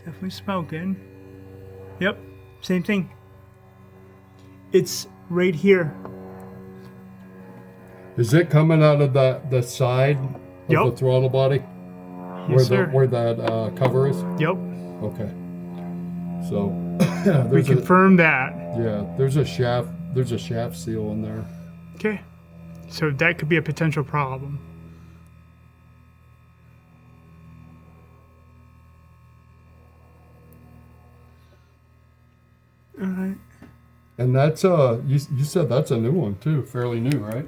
Definitely smell good. Yep, same thing. It's right here. Is it coming out of the side of Yep. the throttle body? Yes, sir. Where that cover is? Yep. Okay. So We confirm that. yeah, there's a shaft seal in there. Okay. So that could be a potential problem. All right. And that's you said that's a new one too, fairly new, right?